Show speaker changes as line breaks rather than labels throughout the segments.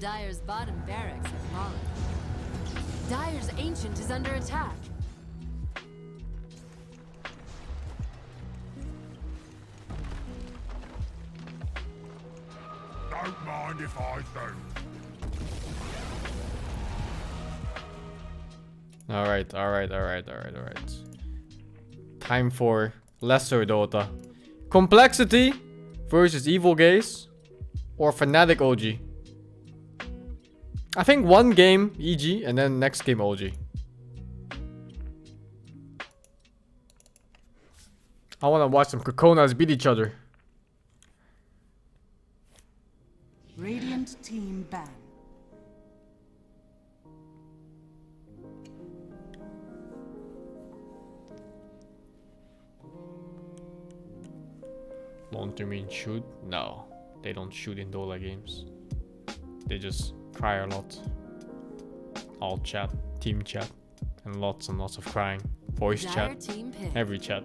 Dire's bottom barracks have fallen. Dire's ancient is under attack.
Don't mind if I do.
Alright. Time for lesser Dota. Complexity versus Evil Gaze or Fnatic OG. I think one game EG and then next game OG. I want to watch some Kokonas beat each other.
Radiant team ban.
Don't you mean shoot? No, they don't shoot in Dota games. They just cry a lot. All chat, team chat, and lots of crying. Voice
Dire
chat,
team pick.
every chat.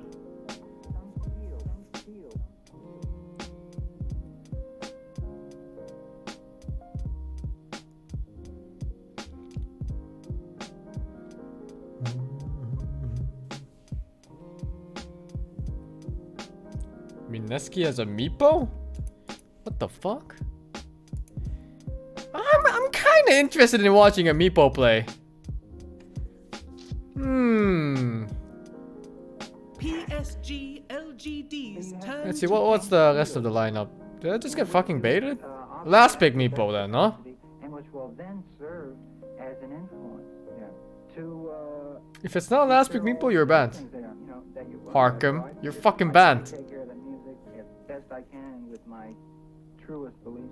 Mineski as a Meepo? What the fuck? I'm kind of interested in watching a Meepo play.
PSG LGD's turn.
Let's see, what's the rest of the lineup? Did I just get fucking baited? Last pick Meepo then, huh?
And which will then serve as an influence
If it's not last pick Meepo, you're banned. Harkham, you're fucking banned.
Take care of the music as best I can with my truest belief.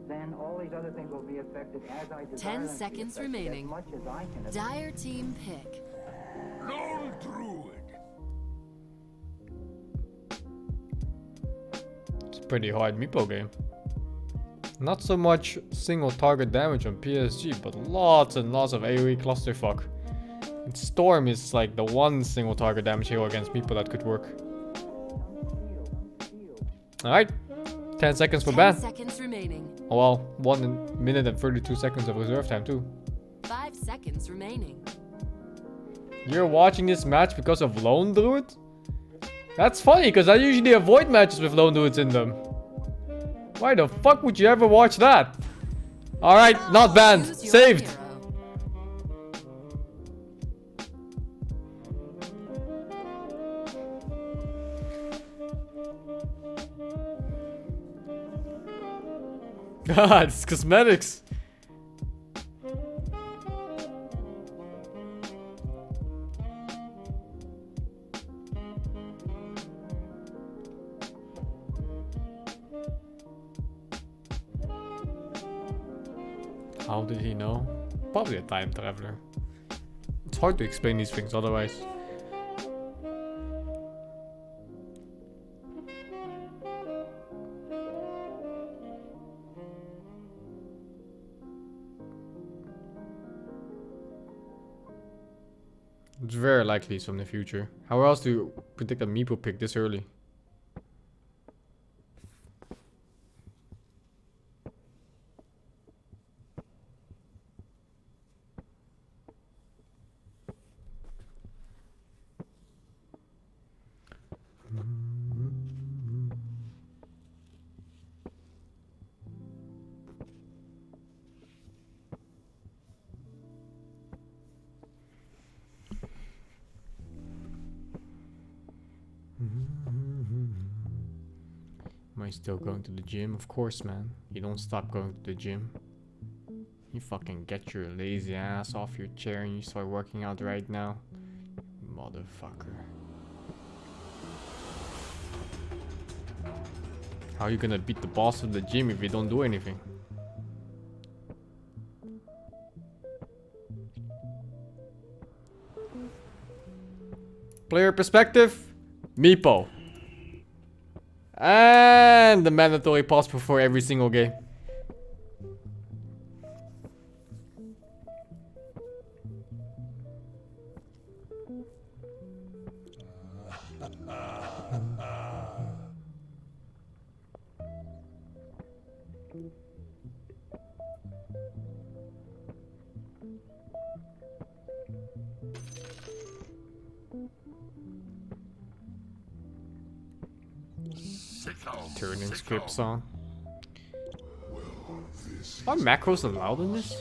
Then all these other things will be affected as I desire
10
them to be
seconds
affected,
remaining.
As much as I can.
Dire team pick.
Lone Druid.
It's a pretty hard Meepo game. Not so much single target damage on PSG, but lots and lots of AoE clusterfuck. And Storm is like the one single target damage hero against Meepo that could work. Alright, 10 seconds for
10
ban.
seconds remaining.
Oh well, 1 minute and 32 seconds of reserve time too.
5 seconds remaining.
You're watching this match because of Lone Druid? That's funny, because I usually avoid matches with Lone Druids in them. Why the fuck would you ever watch that? Alright, not banned.
Choose your
Saved.
hero.
God, it's cosmetics. How did he know? Probably a time traveler. It's hard to explain these things otherwise. It's very likely it's from the future. How else do you predict a Meepo pick this early? Am I still going to the gym? Of course, man. You don't stop going to the gym. You fucking get your lazy ass off your chair and you start working out right now. Motherfucker. How are you gonna beat the boss of the gym if you don't do anything? Player perspective, Meepo. And the mandatory pause before every single game. Turning scripts on. Are macros allowed in this?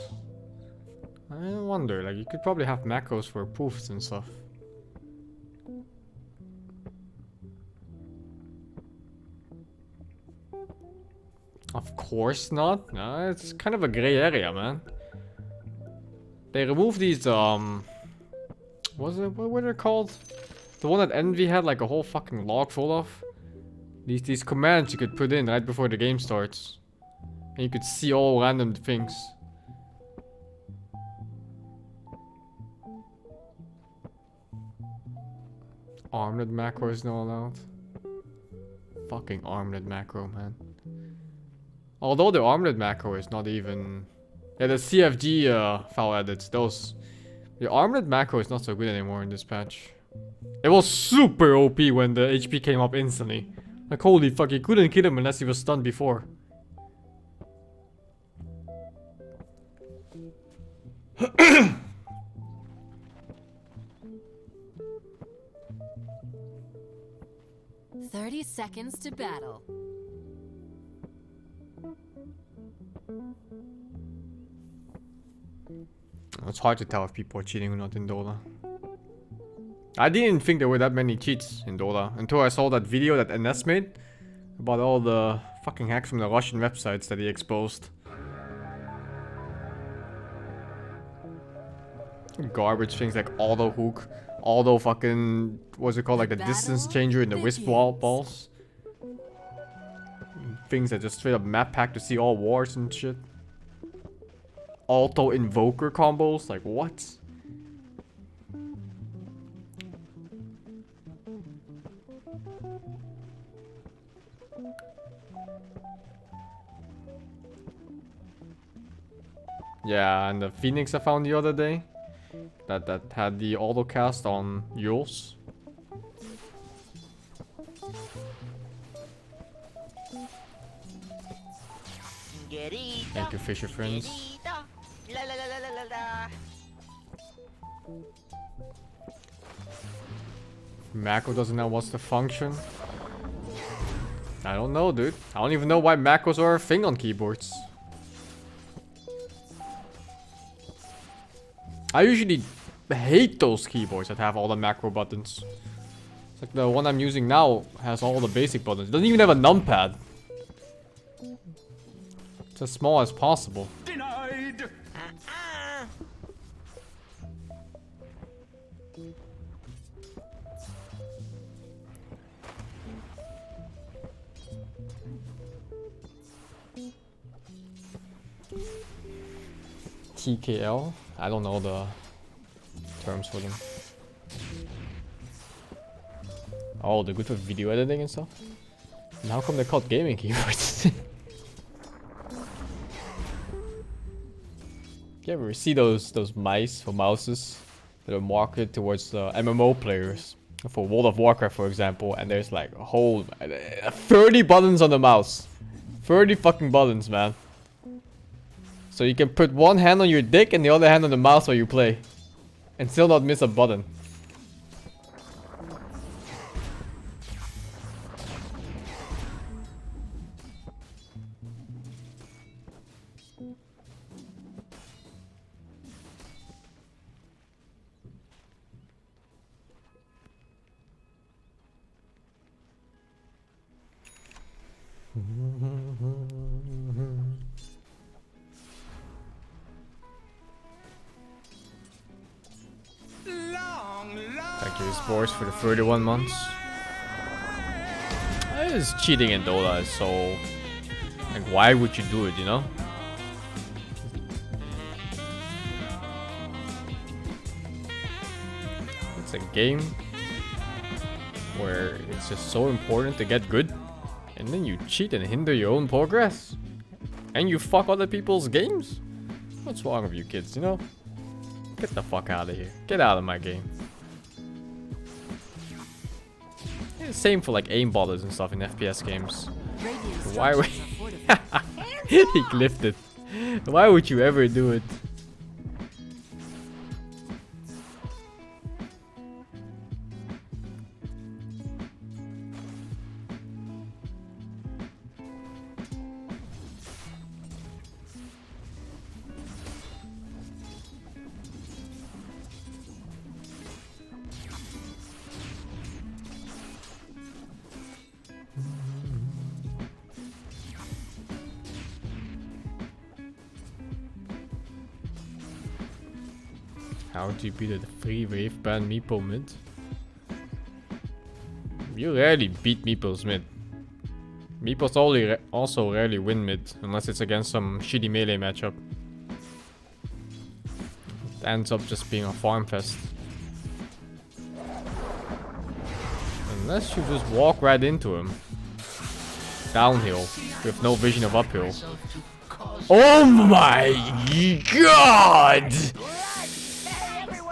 I wonder, like you could probably have macros for poofs and stuff. Of course not. No, it's kind of a gray area, man. They removed these, what were they called? The one that Envy had like a whole fucking log full of. These commands you could put in right before the game starts. And you could see all random things. Armlet macro is not allowed. Fucking armlet macro, man. Although the armlet macro is not even... Yeah, the CFG file edits, those... The armlet macro is not so good anymore in this patch. It was super OP when the HP came up instantly. Like holy fuck, you couldn't kill him unless he was stunned before.
30 seconds to battle.
It's hard to tell if people are cheating or not in Dota. I didn't think there were that many cheats in Dota until I saw that video that NS made about all the fucking hacks from the Russian websites that he exposed. Garbage things like auto hook, auto fucking, what's it called, like the distance changer in the wisp balls. Things that just straight up map pack to see all wars and shit. Auto invoker combos, like what? Yeah, and the Phoenix I found the other day that had the auto cast on Yules. Thank you, Fisher friends. Macro doesn't know what's the function. I don't know, dude. I don't even know why macros are a thing on keyboards. I usually hate those keyboards that have all the macro buttons. It's like the one I'm using now has all the basic buttons. It doesn't even have a numpad. It's as small as possible.
Denied.
TKL? I don't know the terms for them. Oh, they're good for video editing and stuff? And how come they're called gaming keyboards? You ever see those mice or mouses that are marketed towards the MMO players? For World of Warcraft, for example, and there's like a whole 30 buttons on the mouse. 30 fucking buttons, man. So you can put one hand on your dick and the other hand on the mouse while you play. And still not miss a button. Thank you, Sports, for the 31 months. It's cheating in Dota is so... Like, why would you do it, you know? It's a game where it's just so important to get good. And then you cheat and hinder your own progress. And you fuck other people's games? What's wrong with you kids, you know? Get the fuck out of here. Get out of my game. Yeah, same for like aimbotters and stuff in FPS games. Why would he clipped it? Why would you ever do it? How do you beat a 3 wave ban meeple mid? You rarely beat meeples mid. Meeples also rarely win mid, unless it's against some shitty melee matchup. It ends up just being a farm fest. Unless you just walk right into him. Downhill, with no vision of uphill. Oh my god!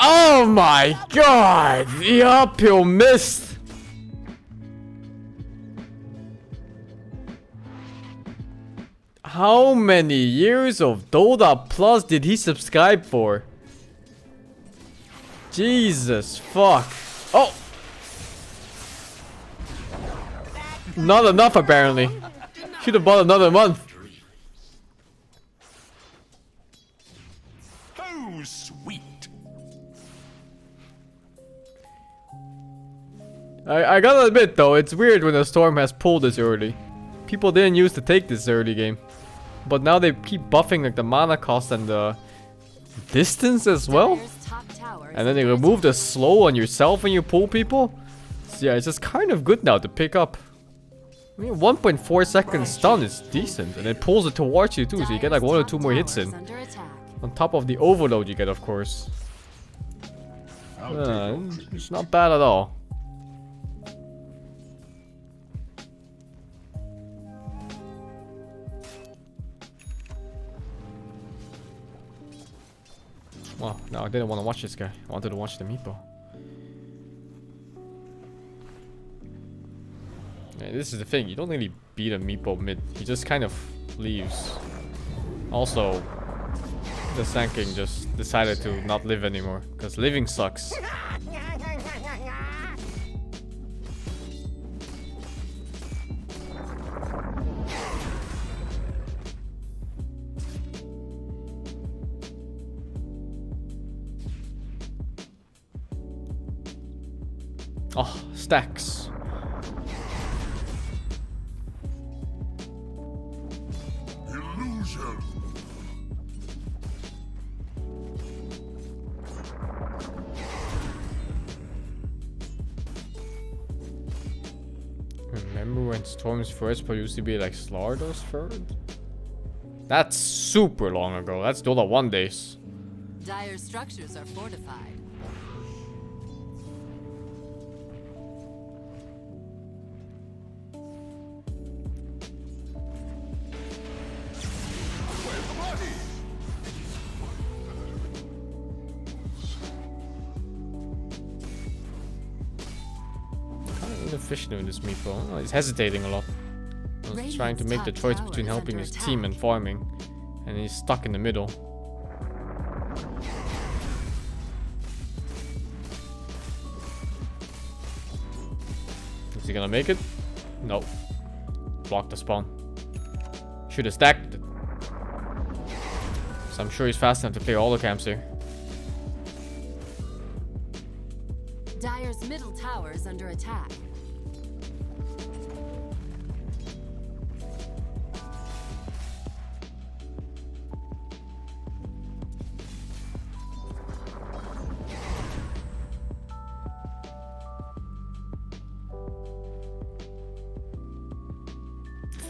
Oh my god! The uphill missed! How many years of Dota Plus did he subscribe for? Jesus fuck. Oh! Not enough apparently. Should have bought another month.
Oh, sweet.
I gotta admit though, it's weird when a storm has pulled this early. People didn't used to take this early game. But now they keep buffing like the mana cost and the distance as well. And then they remove the slow on yourself when you pull people. So yeah, it's just kind of good now to pick up. I mean, 1.4 seconds stun is decent. And it pulls it towards you too, so you get like 1 or 2 more hits in. On top of the overload you get, of course. It's not bad at all. Well, no, I didn't want to watch this guy. I wanted to watch the meatball. Yeah, this is the thing. You don't really beat a meatball mid. He just kind of leaves. Also, the Sand King just decided to not live anymore. Because living sucks. Oh, stacks.
Illusion.
Remember when Storm's first part used to be like Slardor's third? That's super long ago. That's Dota 1 days.
Dire structures are fortified.
Inefficient with this meatball. Oh, he's hesitating a lot. He's trying to make the choice between helping his team and farming. And he's stuck in the middle. Is he gonna make it? No. Blocked the spawn. Should have stacked it. So I'm sure he's fast enough to clear all the camps here.
Dire's middle tower is under attack.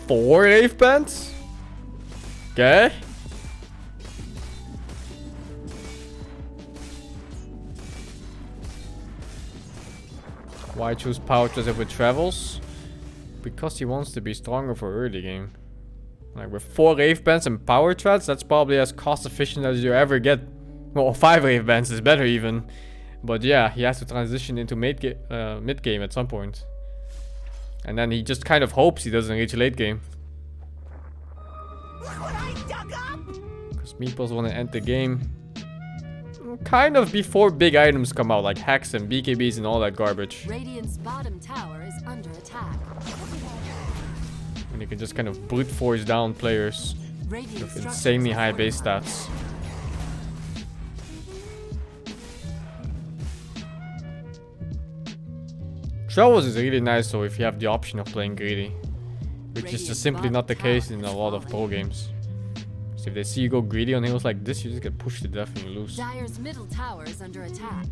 Four Wraith Bands? Okay. Why choose Power Treads with Travels? Because he wants to be stronger for early game. Like with 4 Wraith Bands and Power Treads, that's probably as cost efficient as you ever get. Well, 5 Wraith Bands is better even. But yeah, he has to transition into mid game at some point. And then he just kind of hopes he doesn't reach late game. Because meeples want to end the game kind of before big items come out, like hacks and BKBs and all that garbage.
Radiant's bottom tower is under attack.
And you can just kind of brute force down players with insanely high base stats. Travels is really nice though if you have the option of playing greedy, which is just simply not the case in a lot of pro games. So if they see you go greedy on heals like this, you just get pushed to death and you lose.
Dire's middle tower is under attack.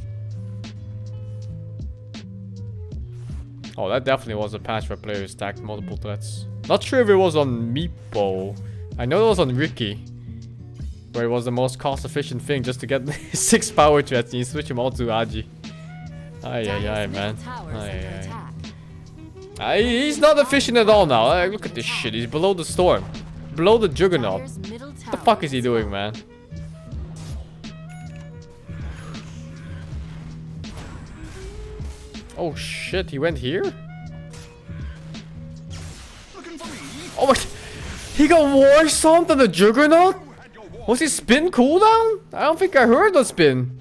Oh, that definitely was a patch where players stacked multiple threats. Not sure if it was on Meepo. I know it was on Ricky. Where it was the most cost efficient thing just to get 6 power threats and you switch them all to Aji. Ay, man. He's not efficient at all now. Look at this shit. He's below the storm. Below the juggernaut. What the fuck is he doing, man? Oh shit, he went here? Oh my... He got war stomped on the juggernaut? Was his spin cooldown? I don't think I heard the spin.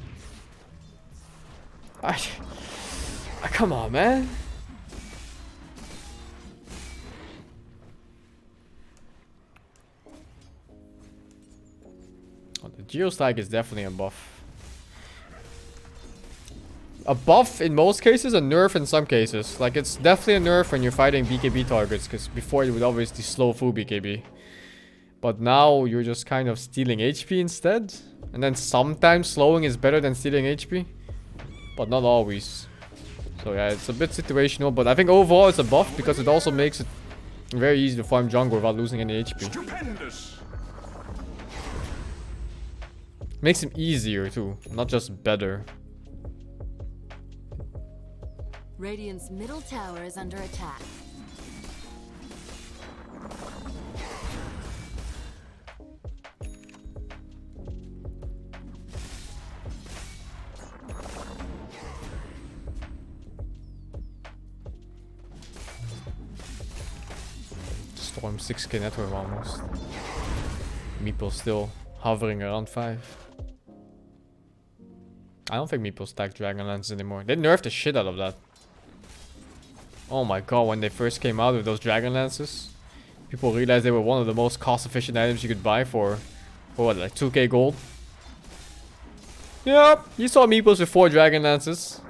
Come on, man. Oh, the Geostack is definitely a buff. A buff in most cases, a nerf in some cases. Like, it's definitely a nerf when you're fighting BKB targets, because before you would obviously slow full BKB. But now you're just kind of stealing HP instead. And then sometimes slowing is better than stealing HP. But not always. So yeah, it's a bit situational, but I think overall it's a buff because it also makes it very easy to farm jungle without losing any HP.
Stupendous.
Makes him easier too, not just better.
Radiant's middle tower is under attack.
Storm 6k net worth almost. Meeple still hovering around 5. I don't think Meeple stack Dragonlance anymore. They nerfed the shit out of that. Oh my god, when they first came out with those Dragonlances, people realized they were one of the most cost-efficient items you could buy for what, like 2k gold? Yep, you saw Meeples with 4 Dragonlances.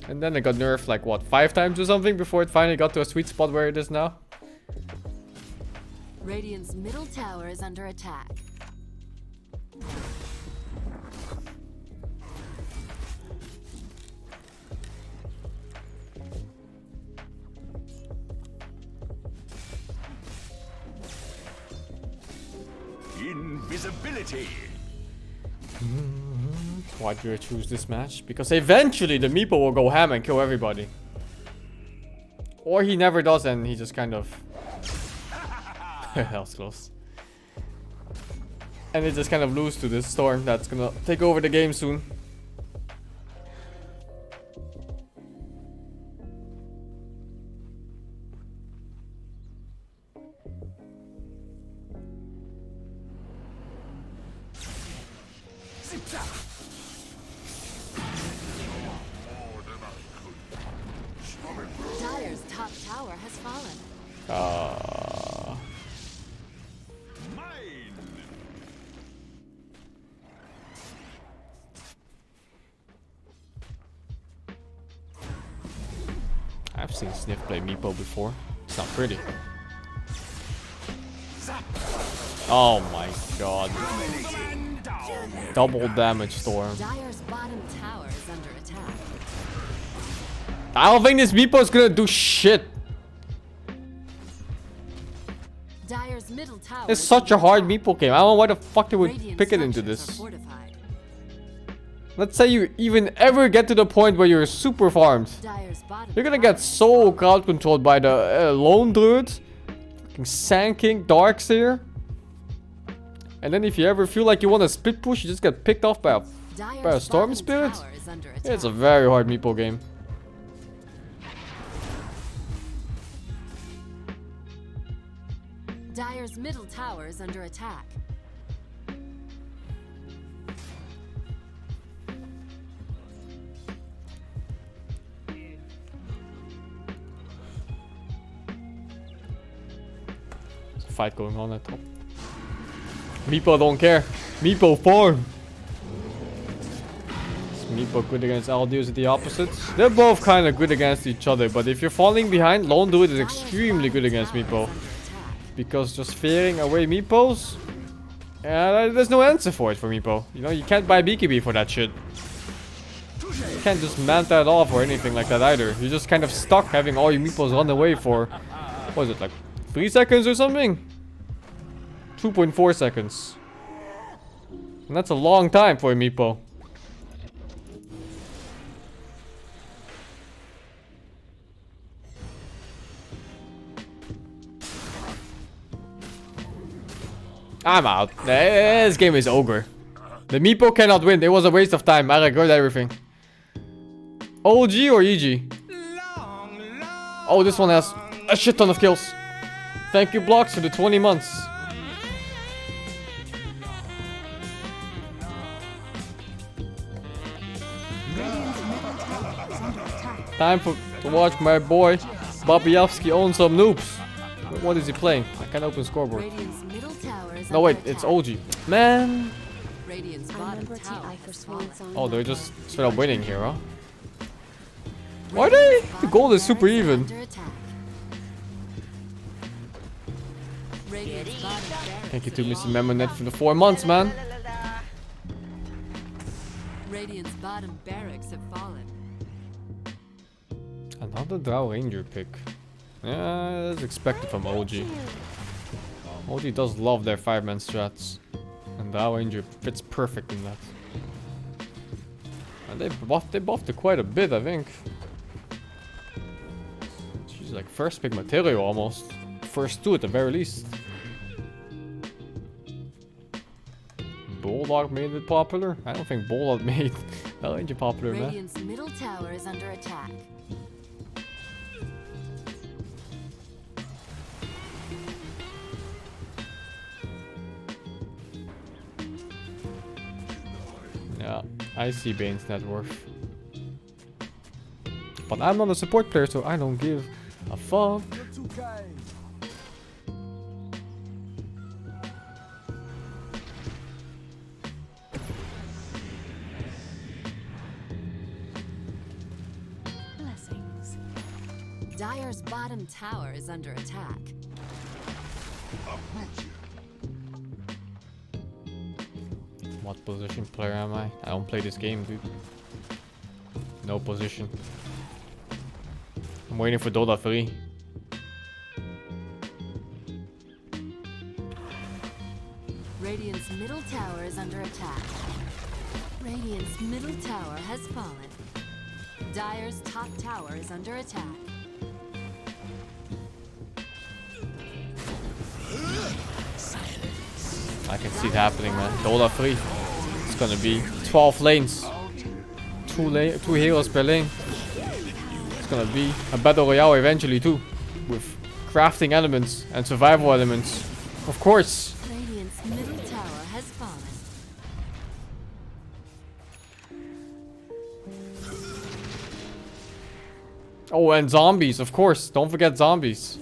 And then it got nerfed like what, 5 times or something before it finally got to a sweet spot where it is now.
Radiant's middle tower is under attack.
Invisibility.
Why do I choose this match? Because eventually the Meeple will go ham and kill everybody. Or he never does and he just kind of... that was close. And they just kind of lose to this storm that's gonna take over the game soon.
Dire's top tower has fallen.
I've seen Sniff play Meepo before. It's not pretty. Oh my god. Double damage storm.
Dire's bottom tower is under attack.
I don't think this Meepo is gonna do shit.
Dire's middle tower.
It's such a hard Meepo game. I don't know why the fuck they would pick it into this. Let's say you even ever get to the point where you're super farmed. You're gonna get so crowd controlled by the Lone Druid, fucking Sand King, Darkseer. And then if you ever feel like you want to split push, you just get picked off by a Storm Spirit. It's a very hard Meepo game.
Dire's middle tower is under attack.
There's a fight going on at top. Meepo don't care. Meepo farm. This Meepo good against Aldi is the opposite. They're both kind of good against each other, but if you're falling behind, Lone Druid is extremely good against Meepo. Because just fearing away Meepos, there's no answer for it for Meepo. You know, you can't buy BKB for that shit. You can't just mount that off or anything like that either. You're just kind of stuck having all your Meepos run away for, what is it, like 3 seconds or something? 2.4 seconds. And that's a long time for a Meepo. I'm out. This game is over. The Meepo cannot win. It was a waste of time. I regret everything. OG or EG? Oh, this one has a shit ton of kills. Thank you, Blocks, for the 20 months. Time to watch my boy Babievsky own some noobs. What is he playing? I can't open scoreboard. No wait, it's OG. Man. Oh, they're just straight up winning here, huh? Why are they? The gold is super even. Thank you to Mr. Memonet for the 4 months, man.
Radiant's bottom barracks have fallen.
Another Drow Ranger pick. Yeah, that's expected from OG. OG does love their 5-man strats. And Drow Ranger fits perfect in that. And they buffed it quite a bit, I think. She's like first pick material almost. First 2 at the very least. Bulldog made it popular? I don't think Bulldog made Drow Ranger popular, man.
Radiant's middle tower is under attack.
Yeah, I see Bane's net worth. But I'm not a support player, so I don't give a fuck.
Blessings. Dire's bottom tower is under attack.
What position player am I? I don't play this game, dude. No position. I'm waiting for Dota 3.
Radiant's middle tower is under attack. Radiant's middle tower has fallen. Dire's top tower is under attack.
I can see it happening, man. Dota 3. It's gonna be 12 lanes. 2 heroes per lane. It's gonna be a battle royale eventually too. With crafting elements and survival elements. Of course.
Radiant's middle tower has fallen.
Oh, and zombies, of course. Don't forget zombies.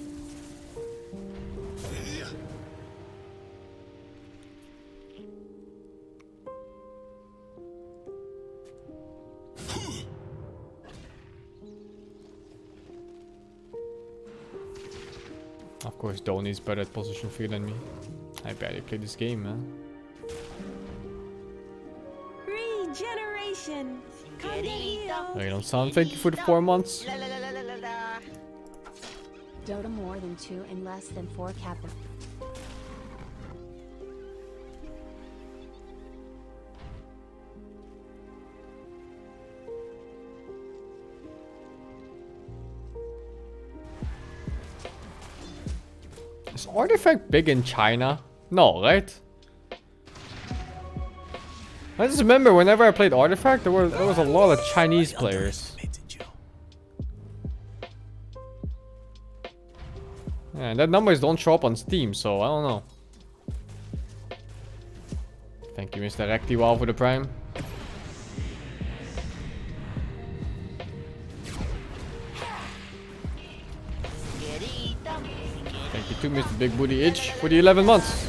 Of course, Donnie's better at position 3 than me. I barely play this game, man.
Regeneration. Come to heal.
I don't sound thank you for the 4 months.
Dota more than 2 and less than 4 kappa.
Is Artifact big in China? No, right? I just remember whenever I played Artifact, there was a lot of Chinese players. Yeah, and that numbers don't show up on Steam, so I don't know. Thank you, Mr. Rectiwal, for the Prime. Thank you too, Mr. Big Booty Itch, for the 11 months.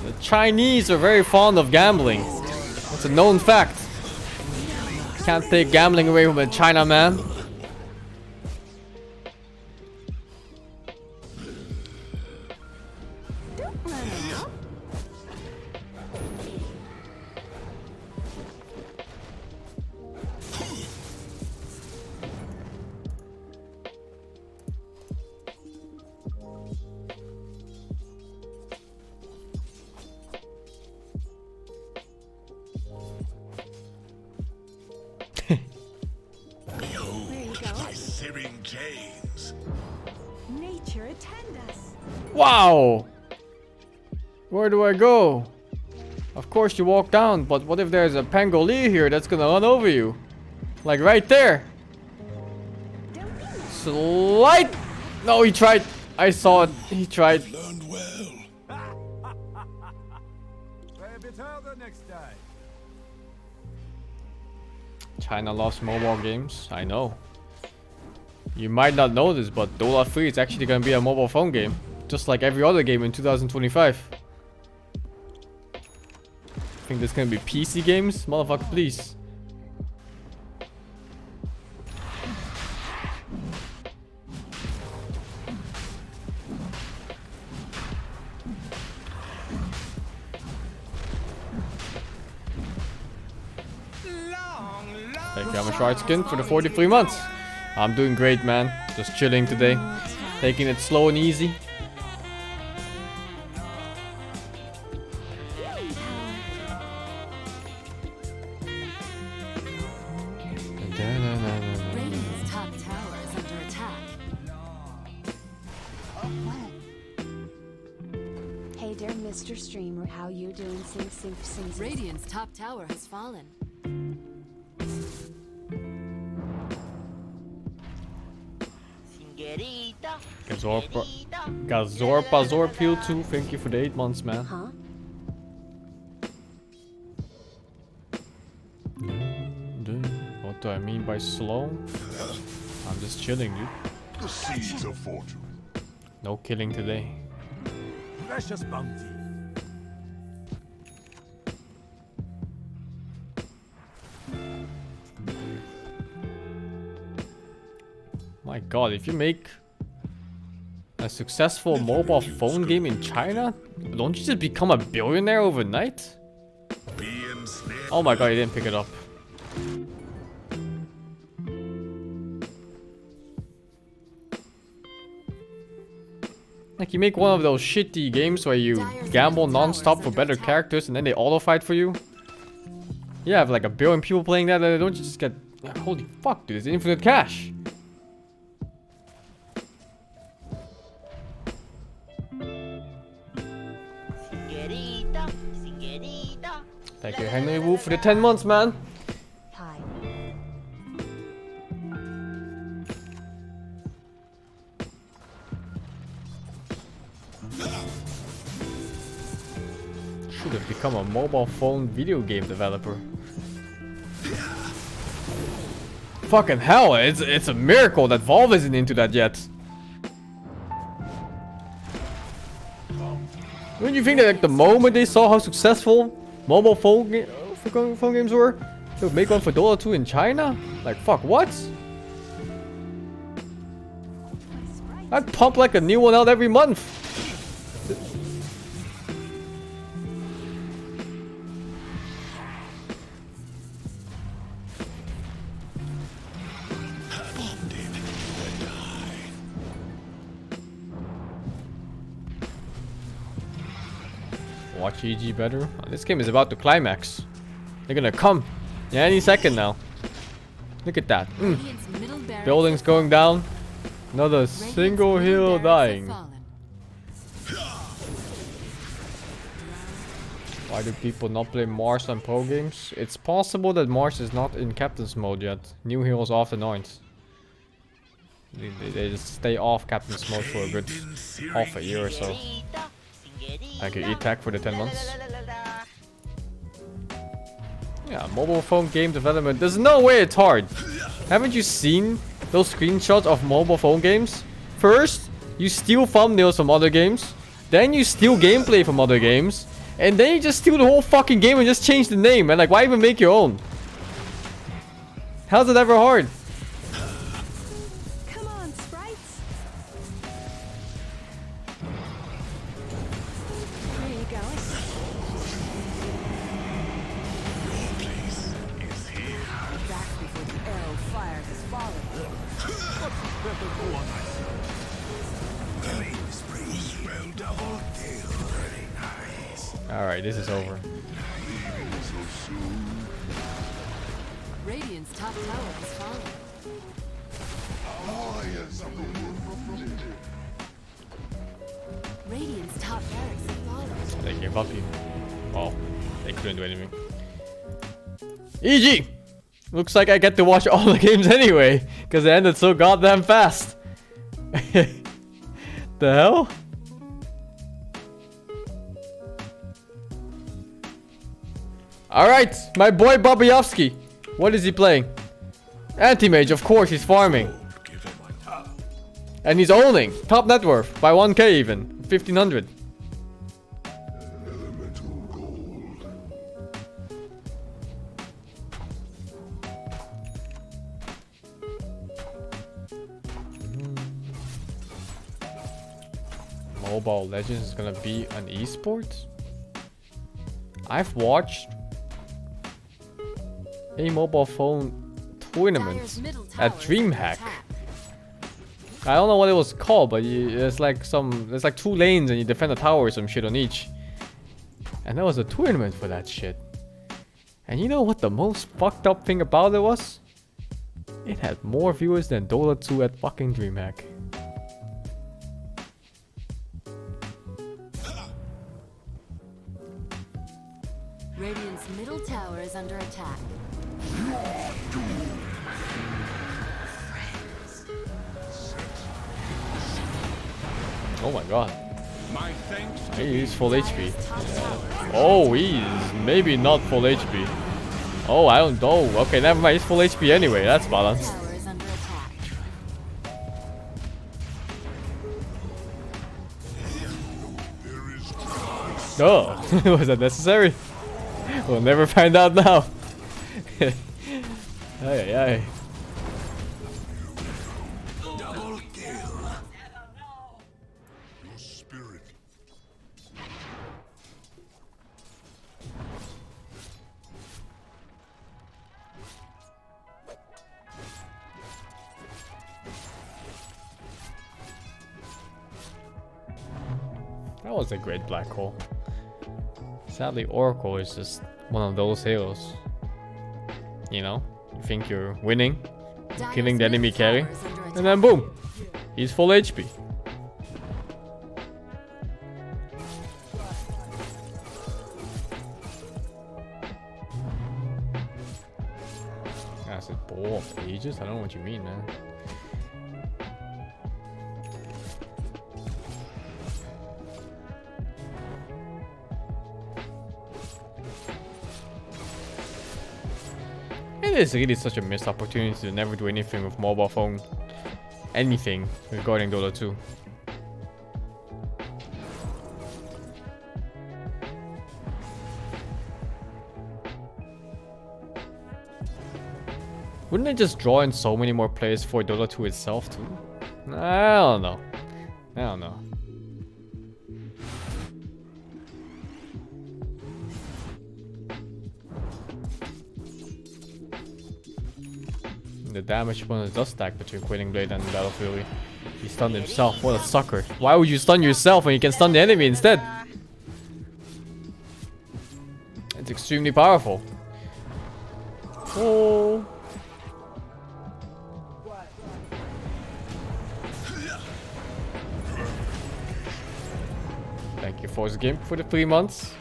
The Chinese are very fond of gambling. It's a known fact. Can't take gambling away from a China man.
Nature attend us.
Wow! Where do I go? Of course you walk down, but what if there's a pangolin here that's gonna run over you? Like right there. Slide! No, he tried. I saw it. He tried.
Learned well.
Play a bit harder next time.
China loves mobile games. I know. You might not know this, but Dota 3 is actually gonna be a mobile phone game. Just like every other game in 2025. Think there's gonna be PC games? Motherfucker, please. Thank you, I'm a short skin for the 43 months. I'm doing great, man. Just chilling today. Taking it slow and easy.
Radiant's top tower is under attack.
Hey there, Mr. Streamer, how you doing? Sing.
Radiant's top tower has fallen.
Gazorpa Zorpil 2, thank you for the 8 months, man.
Huh?
What do I mean by slow? I'm just chilling, dude.
The seeds of fortune.
No killing today.
Precious bounty.
My god, if you make a successful mobile phone game in China, don't you just become a billionaire overnight? Oh my god, he didn't pick it up. Like you make one of those shitty games where you gamble non-stop for better characters and then they auto-fight for you. You have like a billion people playing that, and don't you just get... Holy fuck, dude, it's infinite cash. Thank you, Henry Wu, for the 10 months, man.
Hi.
Should have become a mobile phone video game developer. Fucking hell, it's a miracle that Valve isn't into that yet. Don't you think that like the moment they saw how successful mobile phone games were, they would make one for Dota 2 in China? Like fuck, what? I'd pump like a new one out every month. Watch EG better. Oh, this game is about to climax. They're gonna come any second now. Look at that.
Radiant's middle barracks
Buildings
have
going
fallen.
down. Another
Radiant's
single
middle
hill
barracks have
dying.
fallen.
Why do people not play Mars on pro games? It's possible that Mars is not in captain's mode yet. New heroes often aren't. They just stay off captain's mode for a good half a year or so. Thank you, E-Tech, for the 10 months. Yeah, mobile phone game development. There's no way it's hard. Haven't you seen those screenshots of mobile phone games? First, you steal thumbnails from other games. Then you steal gameplay from other games. And then you just steal the whole fucking game and just change the name. And like, why even make your own? How's it ever hard?
Come on, sprites. There you go.
Back before the arrow fire has fallen.
Alright, this is over.
Radiant's top tower has fallen. Radiant's top barracks have fallen.
They gave up you. Well, they couldn't do anything. EG! Looks like I get to watch all the games anyway, because it ended so goddamn fast. The hell? Alright, my boy Bobayovsky. What is he playing? Anti-mage, of course, he's farming. And he's owning. Top net worth by 1k even. 1500.
Elemental gold.
Mobile Legends is gonna be an esport? I've watched a mobile phone tournament
Dire's middle
at
tower is
DreamHack.
under attack.
I don't know what it was called, but there's like 2 lanes and you defend a tower or some shit on each. And there was a tournament for that shit. And you know what the most fucked up thing about it was? It had more viewers than Dota 2 at fucking DreamHack.
Radiant's middle tower is under attack.
Oh my god.
My thanks to
He's full HP.
Dire's top tower is
Oh, he's maybe not full HP. Oh, I don't know. Okay, never mind. He's full HP anyway. That's balanced.
tower is under attack.
there is
Oh, was that necessary? We'll never find out now. Ay, ay, ay.
double kill. Your spirit.
That was a great black hole. Sadly, Oracle is just one of those heroes. You know, you think you're winning,
Dire's
killing the enemy
middle
carry,
tower is under
and
attack.
then boom, he's full HP. That's a ball of ages? I don't know what you mean, man. It is really such a missed opportunity to never do anything with mobile phone. Anything regarding Dota 2. Wouldn't it just draw in so many more players for Dota 2 itself too? I don't know. I don't know. The damage bonus does stack between Quitting Blade and Battle Fury. He stunned himself. What a sucker. Why would you stun yourself when you can stun the enemy instead? It's extremely powerful. Oh. Thank you, Force Gimp, for the 3 months.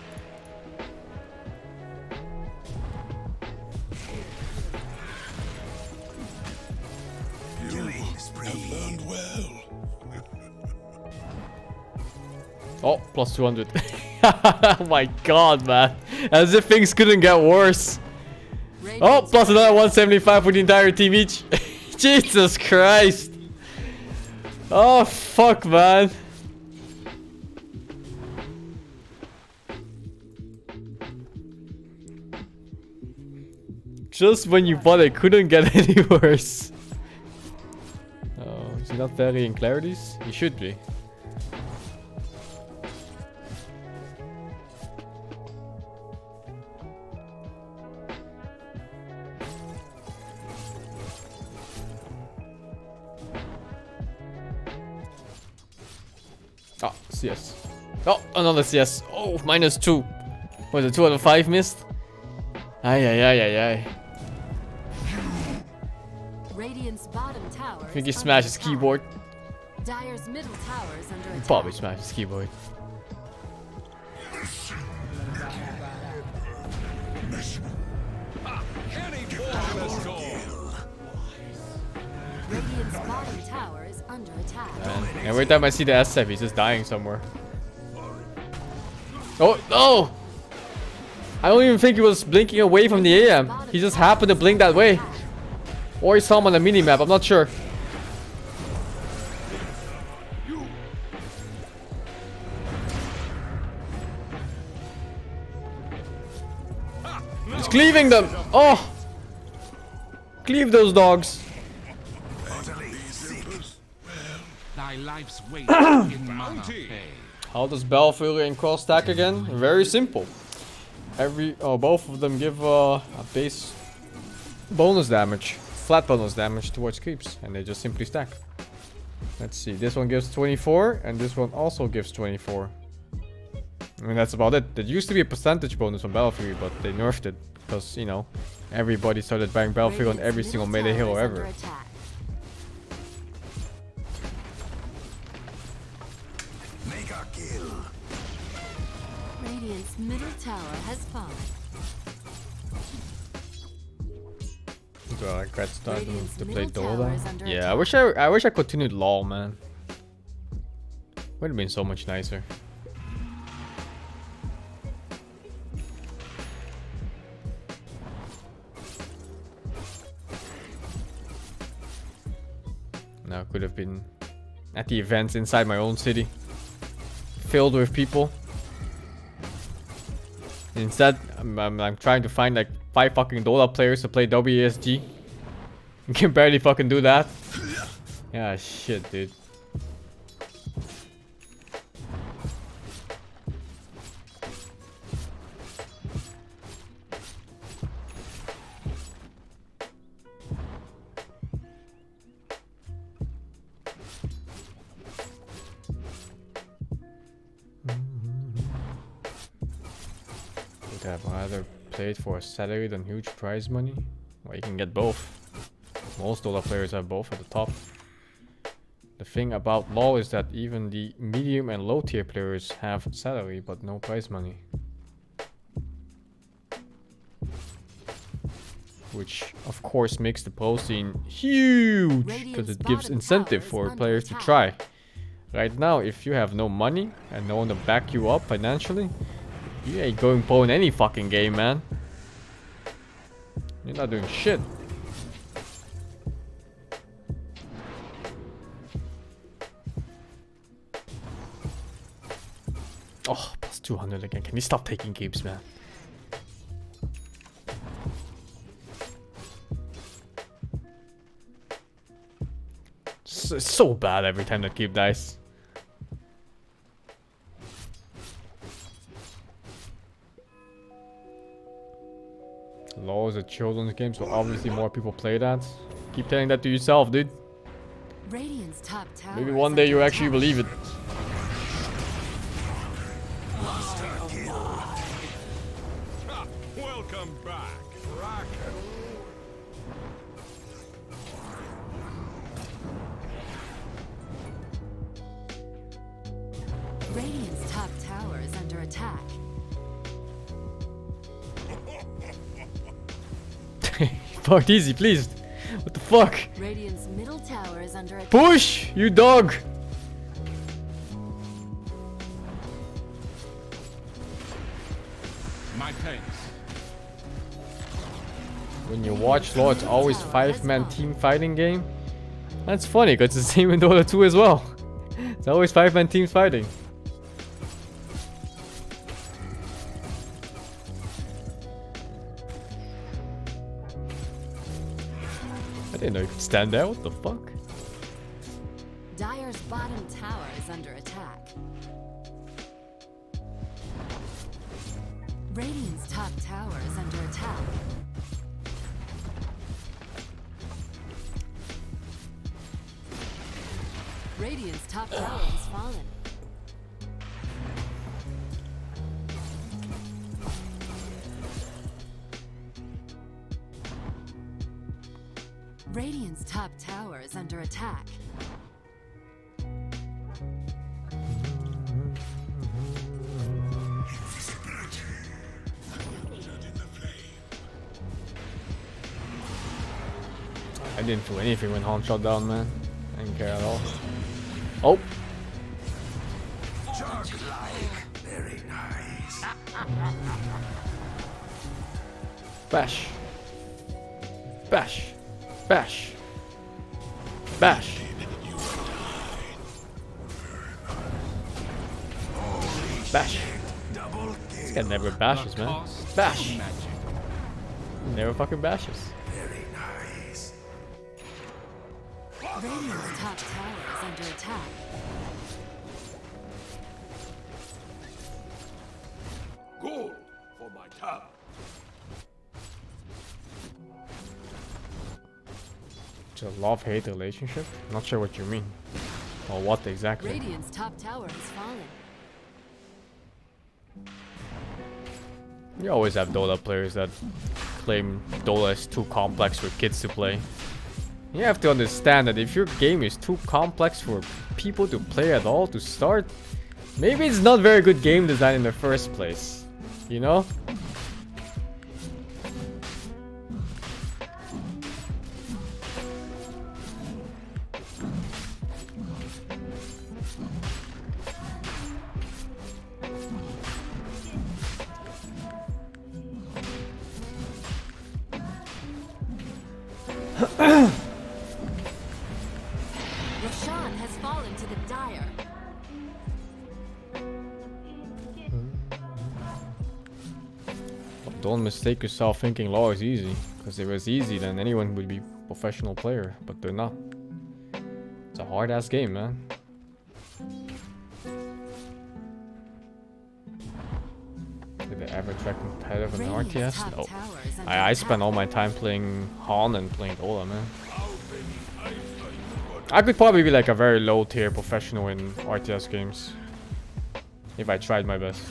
Have learned well.
Oh, plus 200. Oh my god, man. As if things couldn't get worse. Oh, plus another 175 for the entire team each. Jesus Christ. Oh, fuck, man. Just when you thought it couldn't get any worse. Oh, is he not varying clarities? He should be. Oh, CS. Oh, another CS. Oh, -2. Was it 2 out of 5 missed? Ay.
Radiant's bottom tower.
I think he
is
smashed his
under attack.
keyboard.
Dire's middle tower is under attack.
Probably smashed his keyboard.
Radiant's bottom tower is under attack.
Man. Every time I see the SF, he's just dying somewhere. Oh, no! I don't even think he was blinking away from the AM. He just happened to blink that way. Or he saw him on the minimap, I'm not sure. He's cleaving them! Oh! Cleave those dogs.
Thy life's weight in mana pay.
How does Belfry and Cross stack again? Very simple. Both of them give a base bonus damage, flat bonus damage towards creeps, and they just simply stack. Let's see, this one gives 24, and this one also gives 24. I mean, that's about it. There used to be a percentage bonus on Belfry, but they nerfed it, because, you know, everybody started buying Belfry on every single melee hero ever.
Radiant's middle tower has fallen.
Do I regret starting
Radiant's
to play
middle tower
Dota?
is under
Yeah, I wish I continued LOL, man. Would have been so much nicer. Now could have been at the events inside my own city, filled with people. Instead, I'm trying to find like 5 fucking Dota players to play WESG. You can barely fucking do that. Yeah, shit, dude. Would have rather played for a salary than huge prize money? Well, you can get both. Most Dota players have both at the top. The thing about LoL is that even the medium and low tier players have salary but no prize money. Which of course makes the pro scene huge because it gives incentive for players to try. Right now, if you have no money and no one to back you up financially, you ain't going pro in any fucking game, man. You're not doing shit. Oh, plus 200 again. Can you stop taking keeps, man? It's so bad every time that keep dies. LoL is a children's game, so obviously more people play that. Keep telling that to yourself, dude.
Radiant's top tower.
Maybe one day you actually believe it.
Welcome back, Rocket.
Radiant's top tower is under attack.
Fuck, easy, please. What the fuck?
Radiant's middle tower is under attack.
Push, you dog.
My thanks.
When you watch LoL, it's always 5-man team fighting game. That's funny, because it's the same in Dota 2 as well. It's always 5-man teams fighting. I didn't know you could stand there. What the fuck?
Dire's bottom tower is under attack. Radiant's top tower is under attack. Radiant's top tower has fallen. Radiant's top tower is under attack.
I didn't feel anything when Han shot down, man. I didn't care at all. Oh!
Very nice.
Bash! Bash! Bash! Bash! Bash!
Double
This
kill.
guy never bashes,
The
man.
cost
Bash!
of magic.
Never fucking bashes.
Very nice.
Radiant's top tower is under attack.
Gold for my tower.
It's a love-hate relationship? Not sure what you mean. Or what exactly.
Radiant's top tower has fallen.
You always have Dota players that claim Dota is too complex for kids to play. You have to understand that if your game is too complex for people to play at all to start, maybe it's not very good game design in the first place. You know?
Roshan has fallen to the Dire.
Don't mistake yourself thinking law is easy. Because if it was easy, then anyone would be professional player. But they're not. It's a hard ass game, man. Did they ever try competitive in
Radiant's
RTS?
top
No.
tower is under
I
attack.
spend all my time playing Han and playing Dota, man. I could probably be like a very low tier professional in RTS games. If I tried my best.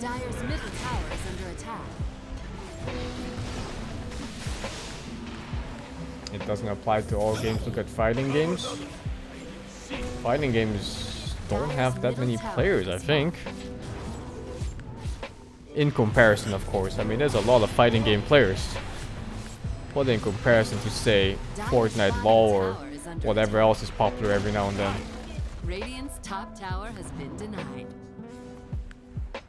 Dire's middle tower is under attack.
It doesn't apply to all games. Look at fighting games. Fighting games don't have that many players, I think. In comparison, of course. I mean, there's a lot of fighting game players. But in comparison to, say, Fortnite, LoL, or whatever else is popular every now and then.
Radiant's top tower has been denied.
I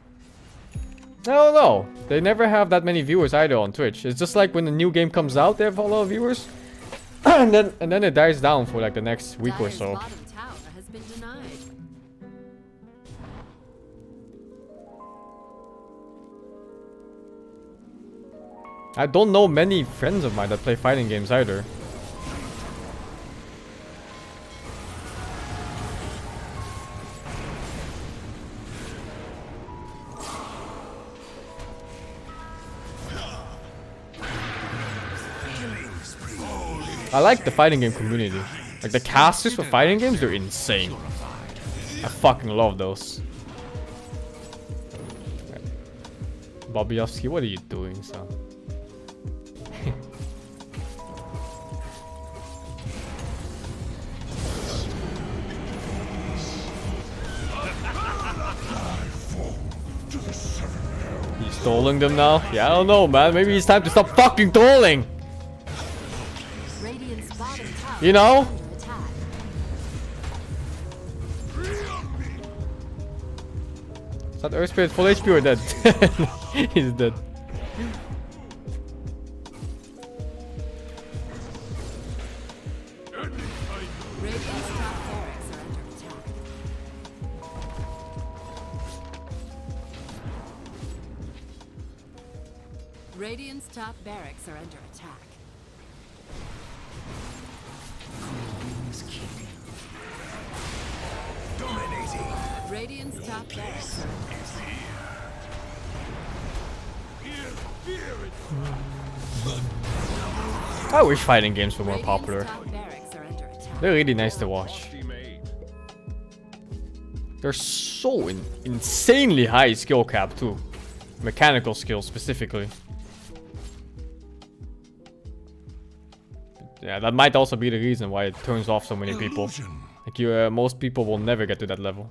don't know. They never have that many viewers either on Twitch. It's just like when a new game comes out, they have a lot of viewers. and then it dies down for like the next week or
Dire's
so.
bottom tower has been denied.
I don't know many friends of mine that play fighting games either. I like the fighting game community. Like the casters for fighting games, they're insane. I fucking love those. Bobbyovsky, what are you doing, son? He's stalling them now? Yeah, I don't know, man. Maybe it's time to stop fucking stalling.
Radiant's bottom tower
You know?
is under attack.
Is that Earth Spirit full HP or dead? He's dead.
Radiant's top barracks are under attack. Radiant's top barracks are under attack. Radiant's top barracks are
I wish fighting games were more
Radiant's
popular.
top barracks are under attack.
They're really nice to watch.
Teammate.
They're so insanely high skill cap too. Mechanical skills specifically. Yeah, that might also be the reason why it turns off so many people. Like most people will never get to that level.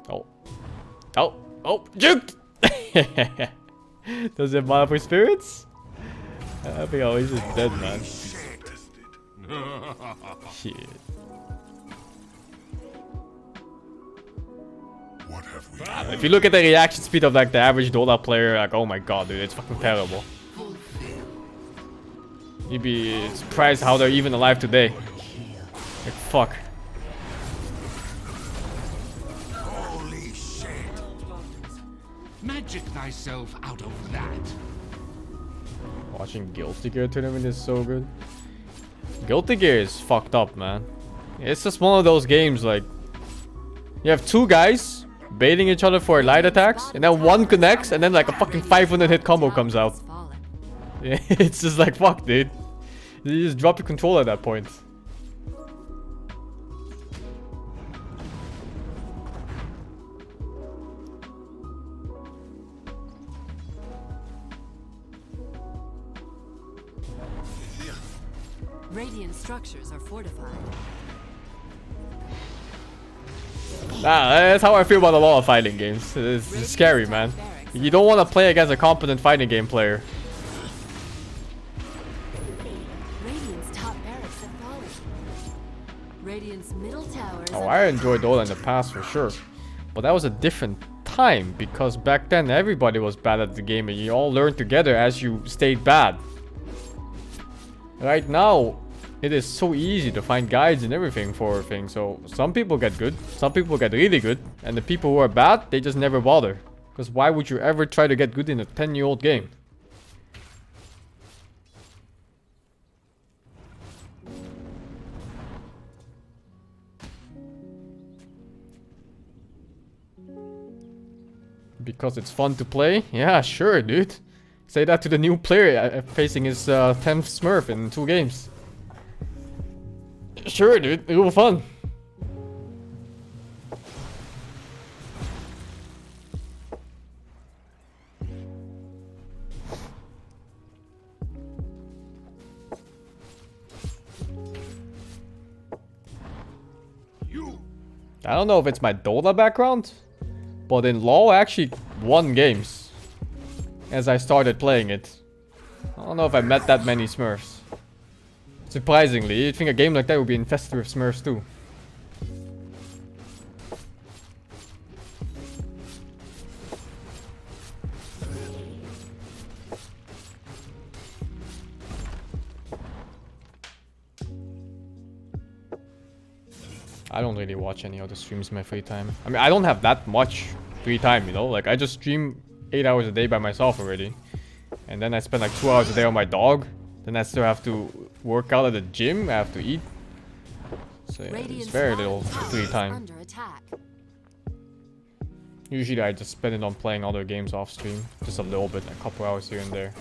Oh. Oh. Oh. Juked! Does it matter for spirits? I think he's just dead, man. Shit.
What have we?
If you look at the reaction speed of like the average Dota player, like oh my god, dude, it's fucking terrible. You'd be surprised how they're even alive today. Like fuck.
Holy shit!
Magic thyself out of that.
Watching Guilty Gear tournament is so good. Guilty Gear is fucked up, man. It's just one of those games like you have two guys baiting each other for light attacks, and then one connects, and then like a fucking 500 hit combo comes out. It's just like fuck, dude. You just drop the control at that point.
Radiant structures are fortified.
That's how I feel about a lot of fighting games. It's scary, man. You don't want to play against a competent fighting game player.
Radiant's top barracks have fallen. Radiant's middle tower is
Oh,
under
I enjoyed Dota in the past for sure. But that was a different time, because back then everybody was bad at the game and you all learned together as you stayed bad. Right now, it is so easy to find guides and everything for things. So some people get good, some people get really good, and the people who are bad, they just never bother. Because why would you ever try to get good in a 10-year-old game? Because it's fun to play? Yeah, sure, dude. Say that to the new player facing his 10th Smurf in 2 games. Sure, dude. It will be fun. I don't know if it's my Dota background, but in LoL I actually won games as I started playing it. I don't know if I met that many Smurfs. Surprisingly, you'd think a game like that would be infested with Smurfs too. I don't really watch any other streams in my free time. I mean, I don't have that much free time, you know? Like, I just stream 8 hours a day by myself already. And then I spend like 2 hours a day on my dog. Then I still have to work out at the gym. I have to eat. So yeah, it's very little free time.
under attack.
Usually I just spend it on playing other games off stream. Just a little bit, a couple hours here and there.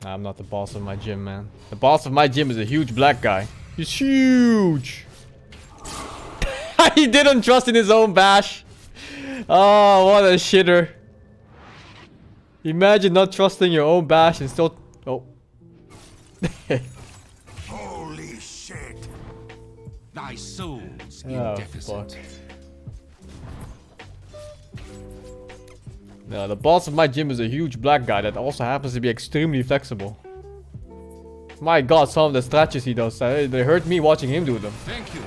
Nah, I'm not the boss of my gym, man. The boss of my gym is a huge black guy. He's huge. He didn't trust in his own bash. Oh, what a shitter. Imagine not trusting your own bash and still... Oh.
Holy shit!
Thy soul's in
Oh,
deficit.
fuck. No, the boss of my gym is a huge black guy that also happens to be extremely flexible. My god, some of the stretches he does, they hurt me watching him do them.
Thank you.